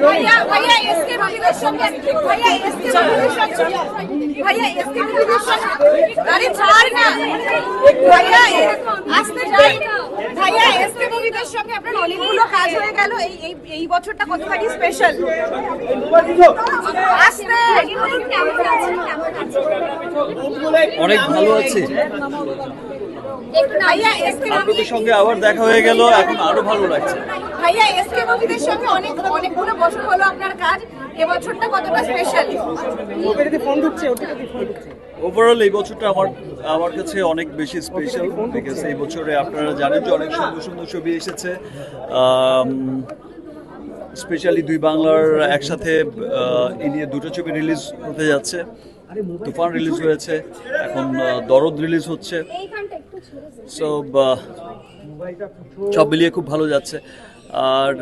ভাইয়া ভাইয়া এসকে রবিদের সঙ্গে ভাইয়া এসকে রবিদের সঙ্গে ভাইয়া এসকে রবিদের সঙ্গে আরে ছাড় না ভাইয়া আসতে যাই ভাইয়া এসকে রবিদের সঙ্গে আপনার অনেকগুলো কাজ হয়ে গেল এই বছরটা কতখানি স্পেশাল আসতে অনেক ভালো আছে। আপনাদের সঙ্গে আবার দেখা হয়ে গেল, এখন আরো ভালো লাগছে। ভাইয়া এসকে মুভিদের সঙ্গে অনেকগুলো বছর হলো আপনার কাজ, এবছরটা কতটা স্পেশাল? ওভারঅল এই বছরটা আমার কাছে অনেক বেশি স্পেশাল, বিকজ এই বছরে আপনারা জানেন যে অনেক সুন্দর সুন্দর ছবি এসেছে। স্পেশালি দুই বাংলার একসাথে এই নিয়ে দুটো ছবি রিলিজ হতে যাচ্ছে। তুফান রিলিজ হয়েছে, এখন দরদ রিলিজ হচ্ছে। সো সব মিলিয়ে খুব ভালো যাচ্ছে। আর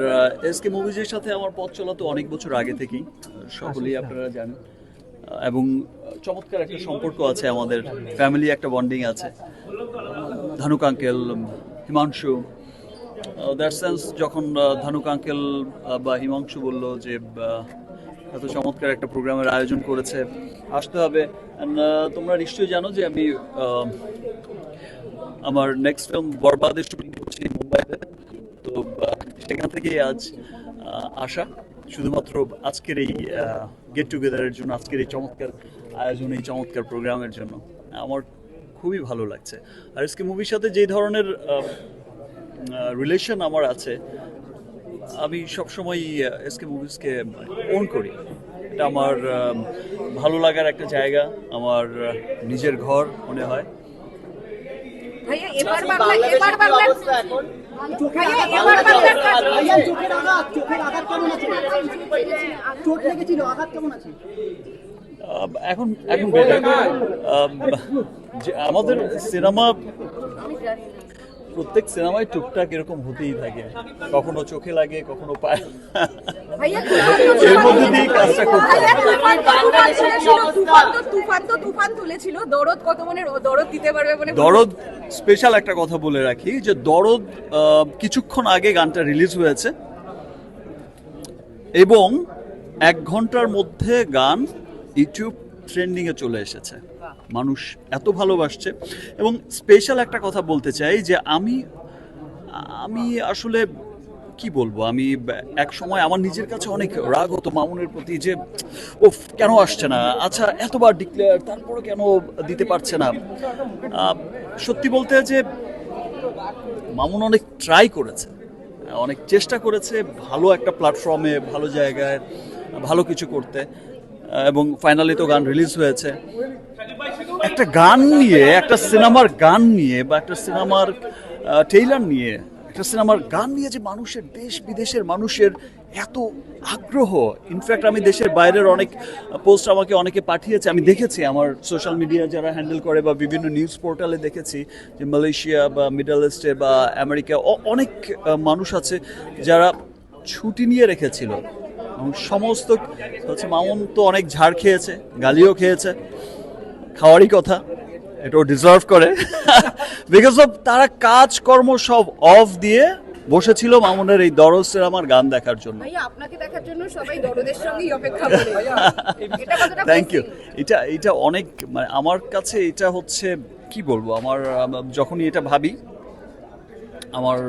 এসকে মুভিজের সাথে আমার পথ চলা তো অনেক বছর আগে থেকেই, সকলেই আপনারা জানেন, এবং চমৎকার একটা সম্পর্ক আছে আমাদের, ফ্যামিলি একটা বন্ডিং আছে। ধানুক আঙ্কেল, হিমাংশু, দ্যাট সেন্স যখন ধানুক আঙ্কেল বা হিমাংশু বলল যে এত চমৎকার একটা প্রোগ্রামের আয়োজন করেছে, আসতে হবে। তোমরা নিশ্চয়ই জানো যে আমি আমার নেক্সট ফিল্ম বরবাদের শুটিং করছি মুম্বাইতে, তো সেখান থেকে আজ আসা শুধুমাত্র আজকের এই গেট টুগেদারের জন্য, আজকের এই চমৎকার আয়োজন, এই চমৎকার প্রোগ্রামের জন্য আমার খুবই ভালো লাগছে। আর এসকে মুভির সাথে যেই ধরনের রিলেশন আমার আছে, আমি সবসময় এসকে মুভিজকে ওন করি। এটা আমার ভালো লাগার একটা জায়গা, আমার নিজের ঘর মনে হয়। ভাইয়া এবার বাংলা ভাইয়া এবার বাংলা চোখের আঘাত কেমন আছে? চোট লেগেছিল, আঘাত কেমন আছে? এখন বেটার। আমাদের সিনেমা, প্রত্যেক সিনেমায় টুকটাক এরকম হতেই থাকে, কখনো চোখে লাগে, কখনো পায়। এর মধ্যে দিয়ে কাজটা করতে তুফান তুলেছিল, দরদ কত মনে দরদ দিতে পারবে মানে? দরদ স্পেশাল একটা কথা বলে রাখি যে দরদ কিছুক্ষণ আগে গানটা রিলিজ হয়েছে এবং 1 ঘন্টার মধ্যে গান ইউটিউব ট্রেন্ডিং এ চলে এসেছে। মানুষ এত ভালোবাসছে। এবং স্পেশাল একটা কথা বলতে চাই যে আমি আসলে কি বলবো, আমি এক সময় আমার নিজের কাছে অনেক রাগ হতো মামুনের প্রতি, যে ও কেন আসছে না, আচ্ছা এতবার ডিক্লেয়ার তারপরে কেন দিতে পারছে না। সত্যি বলতে যে মামুন অনেক ট্রাই করেছে, অনেক চেষ্টা করেছে ভালো একটা প্ল্যাটফর্মে, ভালো জায়গায় ভালো কিছু করতে, এবং ফাইনালি তো গান রিলিজ হয়েছে। একটা গান নিয়ে, একটা সিনেমার গান নিয়ে বা একটা সিনেমার ট্রেইলার নিয়ে, একটা সিনেমার গান নিয়ে যে মানুষের, দেশ বিদেশের মানুষের এত আগ্রহ। ইনফ্যাক্ট আমি দেশের বাইরের অনেক পোস্ট আমাকে অনেকে পাঠিয়েছে, আমি দেখেছি আমার সোশ্যাল মিডিয়া যারা হ্যান্ডেল করে বা বিভিন্ন নিউজ পোর্টালে দেখেছি যে মালয়েশিয়া বা মিডল ইস্টে বা আমেরিকা অনেক মানুষ আছে যারা ছুটি নিয়ে রেখেছিল। সমস্ত হচ্ছে মামুন তো অনেক ঝাড় খেয়েছে, গালিও খেয়েছে, খাওয়ারই কথা, এটাও ডিজার্ভ করে। বিকজ অফ তারা কাজকর্ম সব অফ দিয়ে বসেছিল মামুনের এই দরদ সিনেমার গান দেখার জন্য। ভাইয়া আপনাকে দেখার জন্য সবাই দরদের সঙ্গেই অপেক্ষা করে। এটা কতটা? Thank you. এটা অনেক, মানে আমার কাছে এটা হচ্ছে কি বলবো, আমার যখনই এটা ভাবি, আমার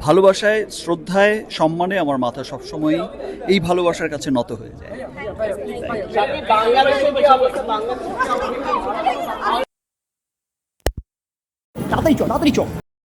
ভালোবাসায়, শ্রদ্ধায়, সম্মানে আমার মাথা সবসময় এই ভালোবাসার কাছে নত হয়ে যায়। তাড়াতাড়ি চ